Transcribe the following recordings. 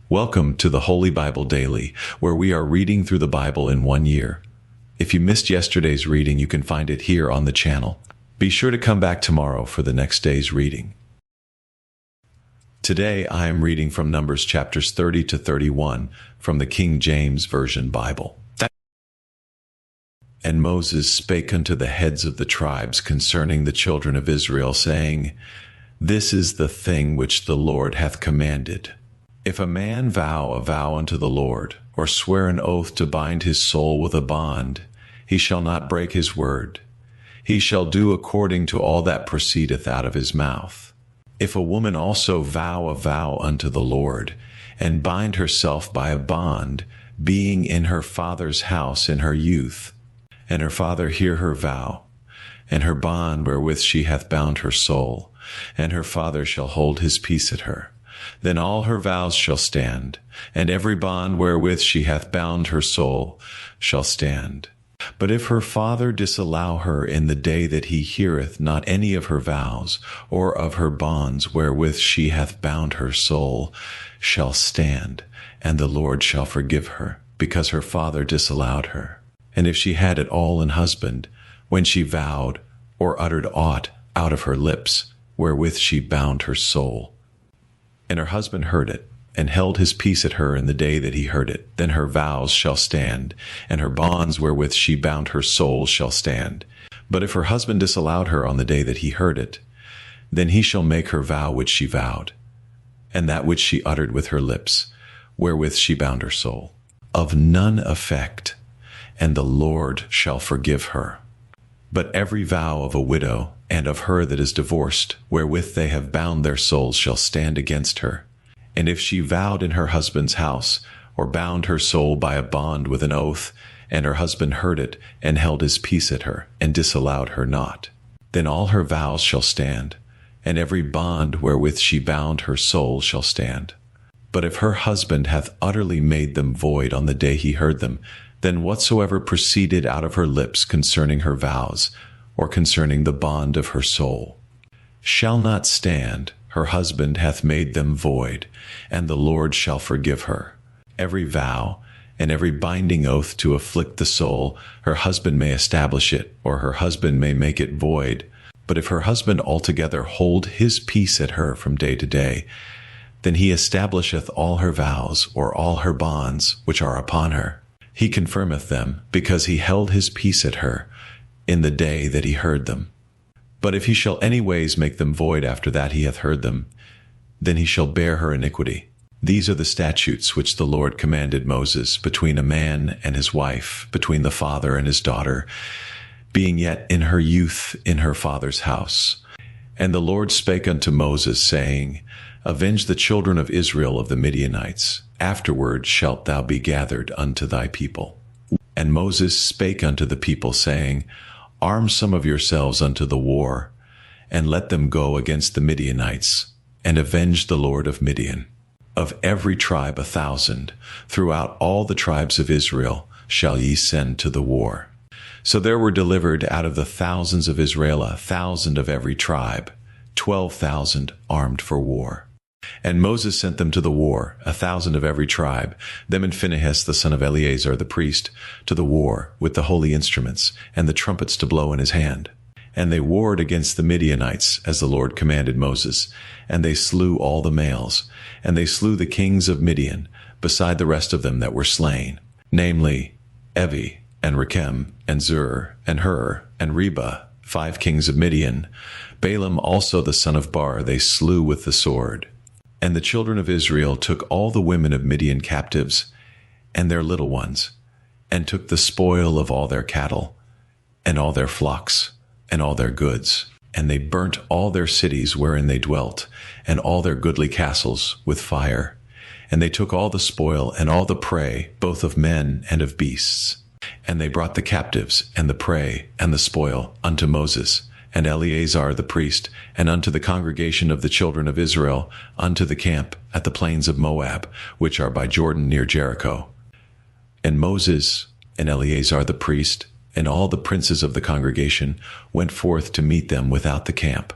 Welcome to the Holy Bible Daily, where we are reading through the Bible in 1 year. If you missed yesterday's reading, you can find it here on the channel. Be sure to come back tomorrow for the next day's reading. Today I am reading from Numbers chapters 30 to 31 from the King James Version Bible. And Moses spake unto the heads of the tribes concerning the children of Israel, saying, This is the thing which the Lord hath commanded. If a man vow a vow unto the Lord, or swear an oath to bind his soul with a bond, he shall not break his word. He shall do according to all that proceedeth out of his mouth. If a woman also vow a vow unto the Lord, and bind herself by a bond, being in her father's house in her youth, and her father hear her vow, and her bond wherewith she hath bound her soul, and her father shall hold his peace at her, then all her vows shall stand, and every bond wherewith she hath bound her soul shall stand. But if her father disallow her in the day that he heareth not any of her vows, or of her bonds wherewith she hath bound her soul, shall stand, and the Lord shall forgive her, because her father disallowed her. And if she had at all an husband, when she vowed, or uttered aught out of her lips, wherewith she bound her soul, and her husband heard it, and held his peace at her in the day that he heard it, then her vows shall stand, and her bonds wherewith she bound her soul shall stand. But if her husband disallowed her on the day that he heard it, then he shall make her vow which she vowed, and that which she uttered with her lips, wherewith she bound her soul, of none effect, and the Lord shall forgive her. But every vow of a widow, and of her that is divorced, wherewith they have bound their souls, shall stand against her. And if she vowed in her husband's house, or bound her soul by a bond with an oath, and her husband heard it, and held his peace at her, and disallowed her not, then all her vows shall stand, and every bond wherewith she bound her soul shall stand. But if her husband hath utterly made them void on the day he heard them, then whatsoever proceeded out of her lips concerning her vows, or concerning the bond of her soul, shall not stand. Her husband hath made them void, and the Lord shall forgive her. Every vow and every binding oath to afflict the soul, her husband may establish it, or her husband may make it void. But if her husband altogether hold his peace at her from day to day, then he establisheth all her vows, or all her bonds, which are upon her. He confirmeth them, because he held his peace at her in the day that he heard them. But if he shall any ways make them void after that he hath heard them, then he shall bear her iniquity. These are the statutes which the Lord commanded Moses between a man and his wife, between the father and his daughter, being yet in her youth in her father's house. And the Lord spake unto Moses, saying, Avenge the children of Israel of the Midianites. Afterward shalt thou be gathered unto thy people. And Moses spake unto the people, saying, Arm some of yourselves unto the war, and let them go against the Midianites, and avenge the Lord of Midian. Of every tribe 1,000, throughout all the tribes of Israel, shall ye send to the war. So there were delivered out of the thousands of Israel 1,000 of every tribe, 12,000 armed for war. And Moses sent them to the war, 1,000 of every tribe, them and Phinehas the son of Eleazar the priest, to the war with the holy instruments, and the trumpets to blow in his hand. And they warred against the Midianites, as the Lord commanded Moses, and they slew all the males, and they slew the kings of Midian, beside the rest of them that were slain, namely Evi, and Rechem, and Zur, and Hur, and Reba, 5 kings of Midian. Balaam also the son of Bar they slew with the sword. And the children of Israel took all the women of Midian captives, and their little ones, and took the spoil of all their cattle, and all their flocks, and all their goods. And they burnt all their cities wherein they dwelt, and all their goodly castles with fire. And they took all the spoil and all the prey, both of men and of beasts. And they brought the captives, and the prey, and the spoil, unto Moses, and Eleazar the priest, and unto the congregation of the children of Israel, unto the camp at the plains of Moab, which are by Jordan near Jericho. And Moses, and Eleazar the priest, and all the princes of the congregation went forth to meet them without the camp.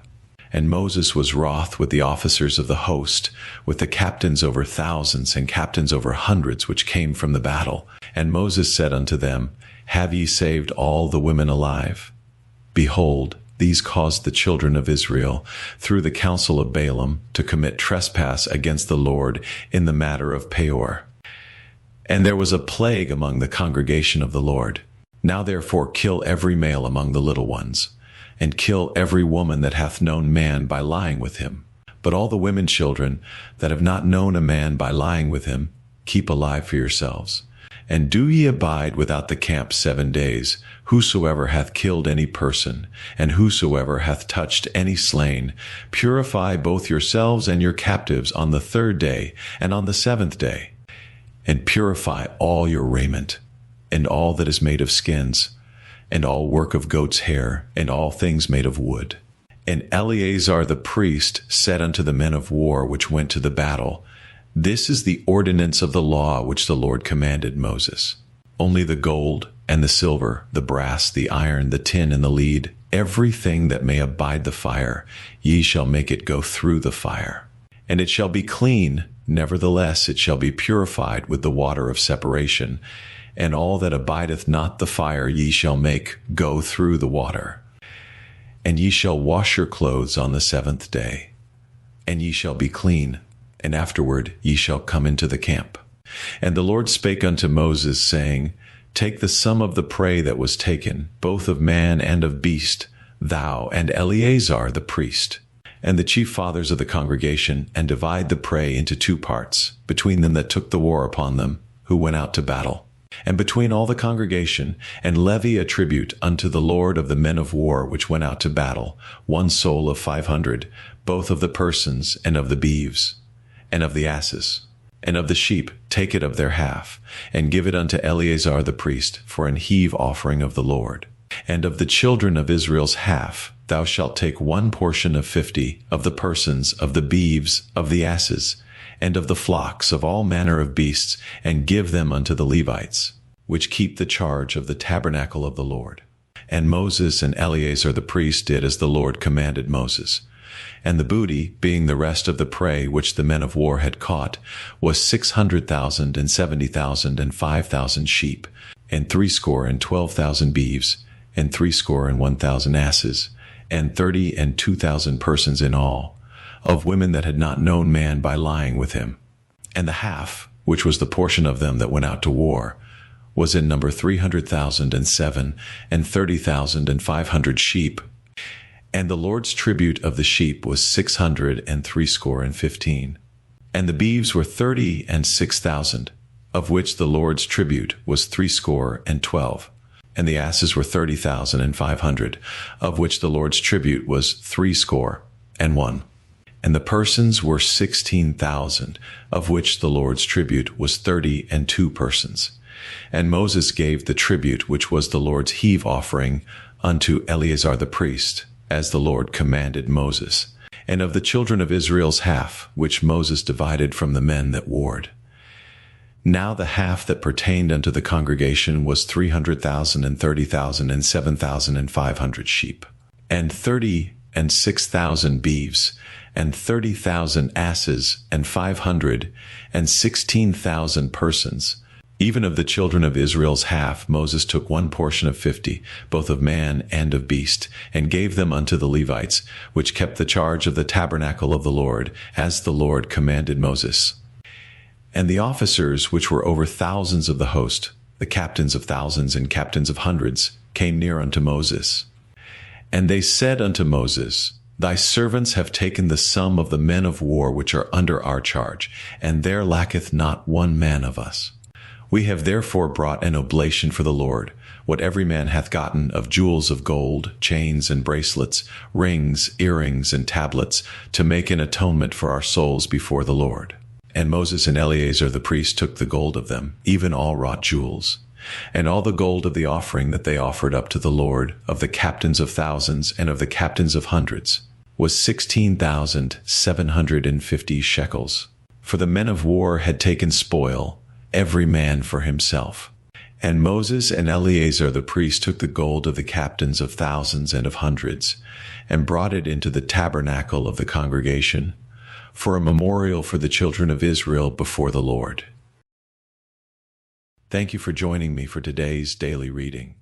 And Moses was wroth with the officers of the host, with the captains over thousands and captains over hundreds which came from the battle. And Moses said unto them, Have ye saved all the women alive? Behold, these caused the children of Israel, through the counsel of Balaam, to commit trespass against the Lord in the matter of Peor. And there was a plague among the congregation of the Lord. Now therefore kill every male among the little ones, and kill every woman that hath known man by lying with him. But all the women children that have not known a man by lying with him, keep alive for yourselves. And do ye abide without the camp 7 days, whosoever hath killed any person, and whosoever hath touched any slain, purify both yourselves and your captives on the 3rd day, and on the 7th day. And purify all your raiment, and all that is made of skins, and all work of goat's hair, and all things made of wood. And Eleazar the priest said unto the men of war which went to the battle, This is the ordinance of the law which the Lord commanded Moses. Only the gold, and the silver, the brass, the iron, the tin, and the lead, everything that may abide the fire, ye shall make it go through the fire. And it shall be clean, nevertheless it shall be purified with the water of separation, and all that abideth not the fire ye shall make go through the water. And ye shall wash your clothes on the 7th day, and ye shall be clean, and afterward ye shall come into the camp. And the Lord spake unto Moses, saying, Take the sum of the prey that was taken, both of man and of beast, thou and Eleazar the priest, and the chief fathers of the congregation, and divide the prey into 2 parts, between them that took the war upon them, who went out to battle. And between all the congregation, and levy a tribute unto the Lord of the men of war which went out to battle, 1 soul of 500, both of the persons, and of the beeves, and of the asses, and of the sheep, take it of their half, and give it unto Eleazar the priest for an heave offering of the Lord. And of the children of Israel's half, thou shalt take 1 portion of 50 of the persons, of the beeves, of the asses, and of the flocks, of all manner of beasts, and give them unto the Levites, which keep the charge of the tabernacle of the Lord. And Moses and Eleazar the priest did as the Lord commanded Moses. And the booty, being the rest of the prey which the men of war had caught, was 600,000 and 70,000 and 5,000 sheep, and threescore and 12,000 beeves, and 61,000 asses, and 32,000 persons in all, of women that had not known man by lying with him. And the half, which was the portion of them that went out to war, was in number 300,007, and 30,500 sheep. And the Lord's tribute of the sheep was 615. And the beeves were 36,000, of which the Lord's tribute was 12. And the asses were 30,500, of which the Lord's tribute was 61. And the persons were 16,000, of which the Lord's tribute was 32 persons. And Moses gave the tribute which was the Lord's heave offering unto Eleazar the priest, as the Lord commanded Moses. And of the children of Israel's half, which Moses divided from the men that warred. Now the half that pertained unto the congregation was 300,000 and 30,000 and 7,500 sheep, and 36,000 beeves, and 30,000 asses, and 516,000 persons. Even of the children of Israel's half, Moses took 1 portion of 50, both of man and of beast, and gave them unto the Levites, which kept the charge of the tabernacle of the Lord, as the Lord commanded Moses. And the officers which were over thousands of the host, the captains of thousands and captains of hundreds, came near unto Moses. And they said unto Moses, Thy servants have taken the sum of the men of war which are under our charge, and there lacketh not 1 man of us. We have therefore brought an oblation for the Lord, what every man hath gotten of jewels of gold, chains and bracelets, rings, earrings, and tablets, to make an atonement for our souls before the Lord. And Moses and Eleazar the priest took the gold of them, even all wrought jewels, and all the gold of the offering that they offered up to the Lord, of the captains of thousands and of the captains of hundreds, was 16,750 shekels. For the men of war had taken spoil, every man for himself. And Moses and Eleazar the priest took the gold of the captains of thousands and of hundreds, and brought it into the tabernacle of the congregation, for a memorial for the children of Israel before the Lord. Thank you for joining me for today's daily reading.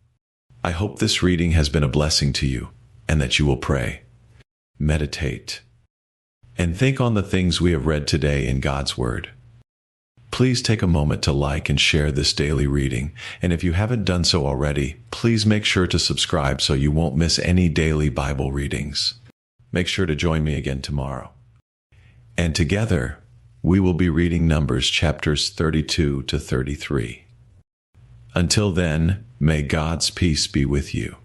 I hope this reading has been a blessing to you, and that you will pray, meditate, and think on the things we have read today in God's Word. Please take a moment to like and share this daily reading, and if you haven't done so already, please make sure to subscribe so you won't miss any daily Bible readings. Make sure to join me again tomorrow. And together, we will be reading Numbers chapters 32 to 33. Until then, may God's peace be with you.